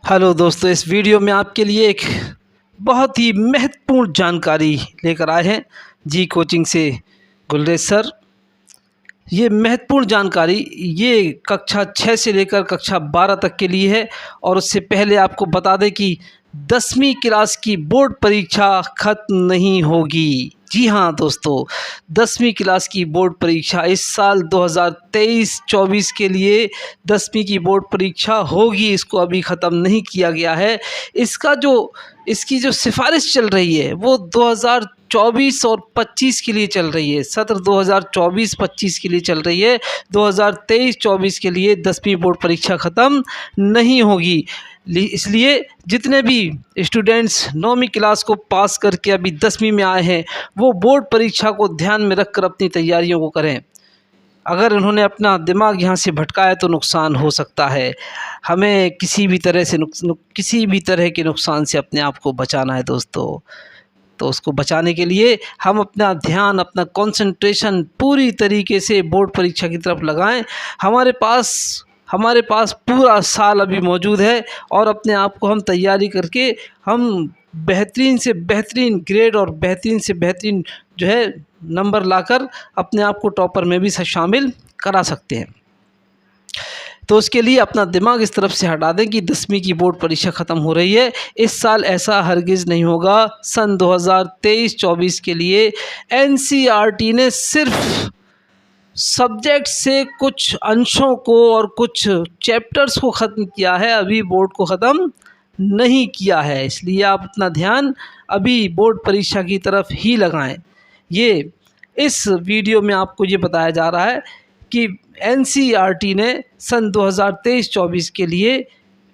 Hello दोस्तों, इस video में आपके लिए एक बहुत ही महत्वपूर्ण जानकारी लेकर आए हैं जी कोचिंग से गुलरेज सर। ये महत्वपूर्ण जानकारी ये कक्षा 6 से लेकर कक्षा 12 तक के लिए है। और उससे पहले आपको बता दें कि 10वीं क्लास की बोर्ड परीक्षा ख़त्म नहीं होगी। जी हाँ दोस्तों, 10वीं क्लास की बोर्ड परीक्षा इस साल 2023-24 के लिए 10वीं की बोर्ड परीक्षा होगी। इसको अभी ख़त्म नहीं किया गया है। इसकी जो सिफारिश चल रही है वो 2024 और 25 के लिए चल रही है। सत्र 2024-25 के लिए चल रही है। 2023-24 के लिए 10वीं बोर्ड परीक्षा ख़त्म नहीं होगी। इसलिए जितने भी स्टूडेंट्स 9वीं क्लास को पास करके अभी 10वीं में आए हैं वो बोर्ड परीक्षा को ध्यान में रखकर अपनी तैयारियों को करें। अगर उन्होंने अपना दिमाग यहाँ से भटकाया तो नुकसान हो सकता है। हमें किसी भी तरह के नुकसान से अपने आप को बचाना है दोस्तों। तो उसको बचाने के लिए हम अपना ध्यान, अपना कंसंट्रेशन पूरी तरीके से बोर्ड परीक्षा की तरफ लगाएं। हमारे पास पूरा साल अभी मौजूद है और अपने आप को हम तैयारी करके हम बेहतरीन से बेहतरीन ग्रेड और बेहतरीन से बेहतरीन जो है नंबर लाकर अपने आप को टॉपर में भी शामिल करा सकते हैं। तो उसके लिए अपना दिमाग इस तरफ से हटा दें कि 10वीं की बोर्ड परीक्षा ख़त्म हो रही है। इस साल ऐसा हरगिज़ नहीं होगा। सन 2023-24 के लिए एनसीईआरटी ने सिर्फ सब्जेक्ट से कुछ अंशों को और कुछ चैप्टर्स को ख़त्म किया है, अभी बोर्ड को ख़त्म नहीं किया है। इसलिए आप अपना ध्यान अभी बोर्ड परीक्षा की तरफ ही लगाएं। ये इस वीडियो में आपको ये बताया जा रहा है कि एनसीईआरटी ने सन 2023-24 के लिए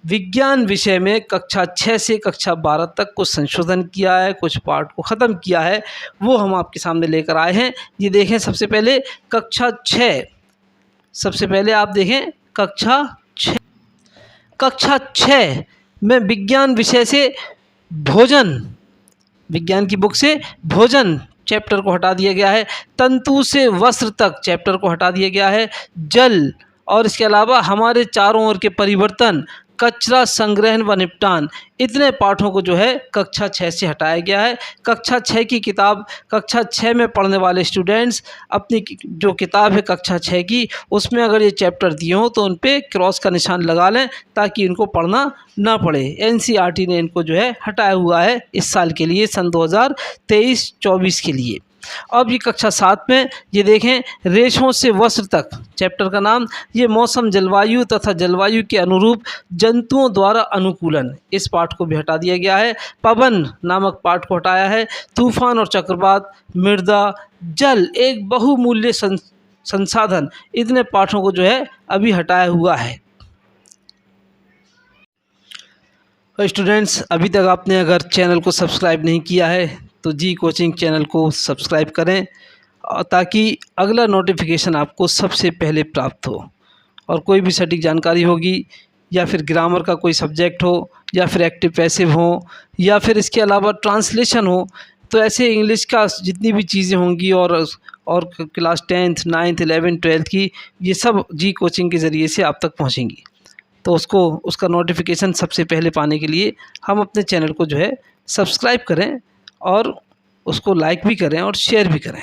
विज्ञान विषय में कक्षा 6 से कक्षा 12 तक कुछ संशोधन किया है, कुछ पार्ट को ख़त्म किया है, वो हम आपके सामने लेकर आए हैं। ये देखें, सबसे पहले कक्षा 6, सबसे पहले आप देखें कक्षा 6 में विज्ञान विषय से विज्ञान की बुक से भोजन चैप्टर को हटा दिया गया है। तंतु से वस्त्र तक चैप्टर को हटा दिया गया है। जल और इसके अलावा हमारे चारों ओर के परिवर्तन, कचरा संग्रहण व निपटान, इतने पाठों को जो है कक्षा 6 से हटाया गया है। कक्षा 6 की किताब, कक्षा 6 में पढ़ने वाले स्टूडेंट्स अपनी जो किताब है कक्षा 6 की, उसमें अगर ये चैप्टर दिए हों तो उन पे क्रॉस का निशान लगा लें ताकि इनको पढ़ना ना पड़े। एनसीईआरटी ने इनको जो है हटाया हुआ है इस साल के लिए, सन 2023-24 के लिए। अब ये कक्षा 7 में ये देखें, रेशों से वस्त्र तक चैप्टर का नाम, ये मौसम, जलवायु तथा जलवायु के अनुरूप जंतुओं द्वारा अनुकूलन, इस पाठ को भी हटा दिया गया है। पवन नामक पाठ को हटाया है। तूफान और चक्रवात, मृदा, जल एक बहुमूल्य संसाधन, इतने पाठों को जो है अभी हटाया हुआ है। स्टूडेंट्स, अभी तक आपने अगर चैनल को सब्सक्राइब नहीं किया है तो जी कोचिंग चैनल को सब्सक्राइब करें ताकि अगला नोटिफिकेशन आपको सबसे पहले प्राप्त हो। और कोई भी सटीक जानकारी होगी या फिर ग्रामर का कोई सब्जेक्ट हो या फिर एक्टिव पैसिव हो या फिर इसके अलावा ट्रांसलेशन हो, तो ऐसे इंग्लिश का जितनी भी चीज़ें होंगी और class 10th, 9th, 11th, 12th की, ये सब जी कोचिंग के ज़रिए से आप तक पहुँचेंगी। तो उसका नोटिफिकेशन सबसे पहले पाने के लिए हम अपने चैनल को जो है सब्सक्राइब करें और उसको लाइक भी करें और शेयर भी करें।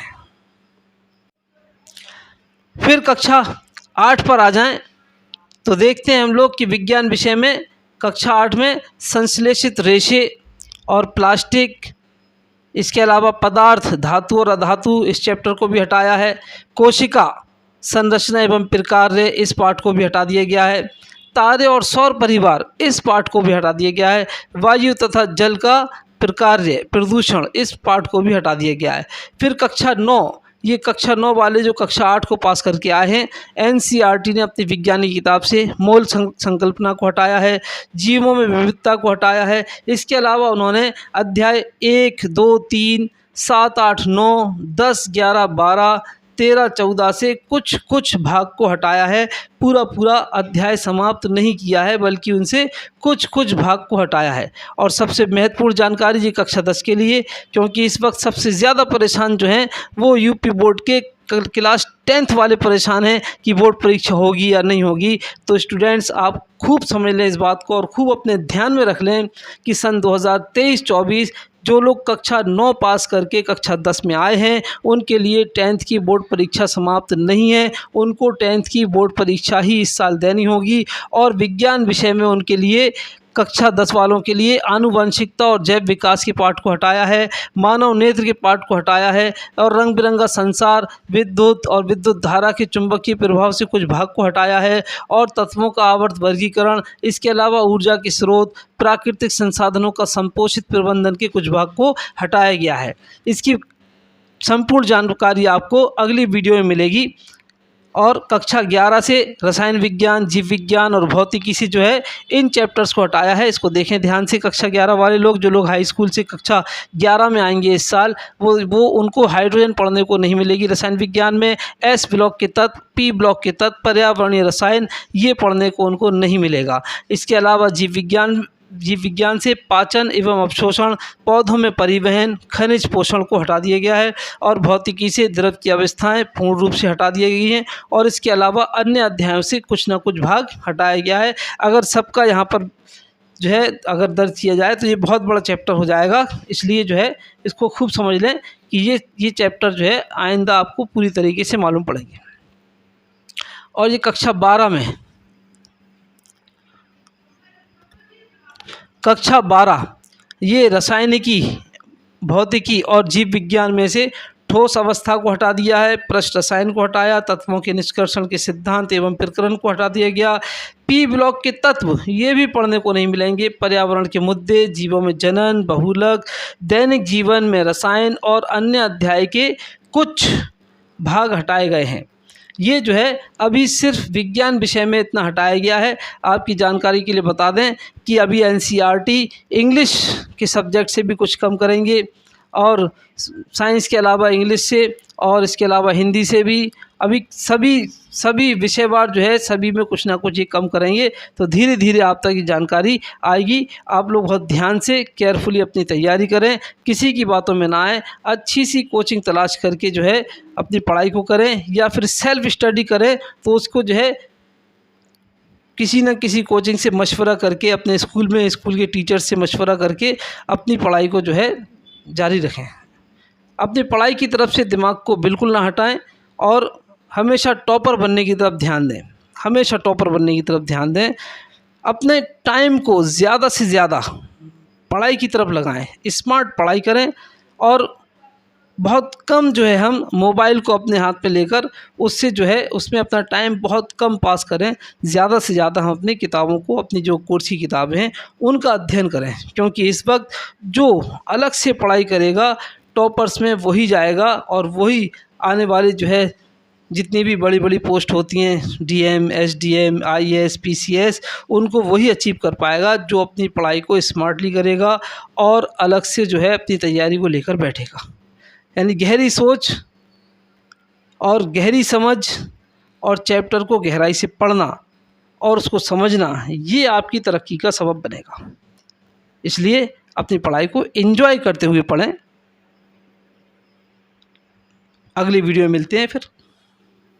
फिर कक्षा 8 पर आ जाएं तो देखते हैं हम लोग कि विज्ञान विषय में कक्षा 8 में संश्लेषित रेशे और प्लास्टिक, इसके अलावा पदार्थ, धातु और अधातु, इस चैप्टर को भी हटाया है। कोशिका संरचना एवं प्रकार्य, इस पाठ को भी हटा दिया गया है। तारे और सौर परिवार, इस पाठ को भी हटा दिया गया है। वायु तथा जल का प्रकार्य, प्रदूषण, इस पाठ को भी हटा दिया गया है। फिर कक्षा 9, ये कक्षा 9 वाले जो कक्षा 8 को पास करके आए हैं, एनसीईआरटी ने अपनी विज्ञान की किताब से मोल संकल्पना को हटाया है, जीवों में विविधता को हटाया है। इसके अलावा उन्होंने अध्याय 1, 2, 3, 7, 8, 9, 10, 11, 12, 13, 14 से कुछ भाग को हटाया है। पूरा अध्याय समाप्त नहीं किया है, बल्कि उनसे कुछ भाग को हटाया है। और सबसे महत्वपूर्ण जानकारी ये कक्षा 10 के लिए, क्योंकि इस वक्त सबसे ज़्यादा परेशान जो हैं वो यूपी बोर्ड के क्लास 10th वाले परेशान हैं कि बोर्ड परीक्षा होगी या नहीं होगी, तो स्टूडेंट्स आप खूब समझ लें इस बात को और खूब अपने ध्यान में रख लें कि सन 2023-24 जो लोग कक्षा 9 पास करके कक्षा 10 में आए हैं उनके लिए 10th की बोर्ड परीक्षा समाप्त नहीं है, उनको 10th की बोर्ड परीक्षा ही इस साल देनी होगी। और विज्ञान विषय में उनके लिए कक्षा 10 वालों के लिए आनुवंशिकता और जैव विकास के पाठ को हटाया है, मानव नेत्र के पाठ को हटाया है और रंग बिरंगा संसार, विद्युत और विद्युत धारा के चुंबकीय प्रभाव से कुछ भाग को हटाया है और तत्वों का आवर्त वर्गीकरण, इसके अलावा ऊर्जा के स्रोत, प्राकृतिक संसाधनों का संपोषित प्रबंधन के कुछ भाग को हटाया गया है। इसकी संपूर्ण जानकारी आपको अगली वीडियो में मिलेगी। और कक्षा 11 से रसायन विज्ञान, जीव विज्ञान और भौतिकी से जो है इन चैप्टर्स को हटाया है। इसको देखें ध्यान से। कक्षा 11 वाले लोग, जो लोग हाई स्कूल से कक्षा 11 में आएंगे इस साल, वो उनको हाइड्रोजन पढ़ने को नहीं मिलेगी रसायन विज्ञान में। एस ब्लॉक के तत्व, पी ब्लॉक के तत्व, पर्यावरणीय रसायन, ये पढ़ने को उनको नहीं मिलेगा। इसके अलावा जीव विज्ञान से पाचन एवं अवशोषण, पौधों में परिवहन, खनिज पोषण को हटा दिया गया है और भौतिकी से द्रव की अवस्थाएं पूर्ण रूप से हटा दी गई हैं और इसके अलावा अन्य अध्यायों से कुछ ना कुछ भाग हटाया गया है। अगर सबका यहाँ पर जो है अगर दर्ज किया जाए तो ये बहुत बड़ा चैप्टर हो जाएगा, इसलिए जो है इसको खूब समझ लें कि ये चैप्टर जो है आइंदा आपको पूरी तरीके से मालूम पड़ेंगे। और ये कक्षा 12 में, कक्षा 12 ये रसायनिकी, भौतिकी और जीव विज्ञान में से ठोस अवस्था को हटा दिया है, पृष्ठ रसायन को हटाया, तत्वों के निष्कर्षण के सिद्धांत एवं प्रकरण को हटा दिया गया। पी ब्लॉक के तत्व ये भी पढ़ने को नहीं मिलेंगे। पर्यावरण के मुद्दे, जीवों में जनन, बहुलक, दैनिक जीवन में रसायन और अन्य अध्याय के कुछ भाग हटाए गए हैं। ये जो है अभी सिर्फ विज्ञान विषय में इतना हटाया गया है। आपकी जानकारी के लिए बता दें कि अभी एनसीईआरटी इंग्लिश के सब्जेक्ट से भी कुछ कम करेंगे और साइंस के अलावा इंग्लिश से और इसके अलावा हिंदी से भी अभी सभी विषयवार जो है सभी में कुछ ना कुछ ये कम करेंगे। तो धीरे धीरे आप तक ये जानकारी आएगी। आप लोग बहुत ध्यान से केयरफुली अपनी तैयारी करें, किसी की बातों में ना आए, अच्छी सी कोचिंग तलाश करके जो है अपनी पढ़ाई को करें या फिर सेल्फ स्टडी करें तो उसको जो है किसी न किसी कोचिंग से मशवरा करके, अपने स्कूल के टीचर से मशवरा करके अपनी पढ़ाई को जो है जारी रखें। अपनी पढ़ाई की तरफ से दिमाग को बिल्कुल ना हटाएं और हमेशा टॉपर बनने की तरफ ध्यान दें, हमेशा टॉपर बनने की तरफ ध्यान दें। अपने टाइम को ज़्यादा से ज़्यादा पढ़ाई की तरफ लगाएं, स्मार्ट पढ़ाई करें और बहुत कम जो है हम मोबाइल को अपने हाथ में लेकर उससे जो है उसमें अपना टाइम बहुत कम पास करें। ज़्यादा से ज़्यादा हम अपनी किताबों को, अपनी जो कोर्स की किताबें हैं उनका अध्ययन करें, क्योंकि इस वक्त जो अलग से पढ़ाई करेगा टॉपर्स में वही जाएगा और वही आने वाली जो है जितनी भी बड़ी बड़ी पोस्ट होती हैं, डीएम, एसडीएम, आईएएस, पीसीएस, उनको वही अचीव कर पाएगा जो अपनी पढ़ाई को स्मार्टली करेगा और अलग से जो है अपनी तैयारी को लेकर बैठेगा। यानी गहरी सोच और गहरी समझ और चैप्टर को गहराई से पढ़ना और उसको समझना, ये आपकी तरक्की का सबब बनेगा। इसलिए अपनी पढ़ाई को एंजॉय करते हुए पढ़ें। अगली वीडियो में मिलते हैं फिर।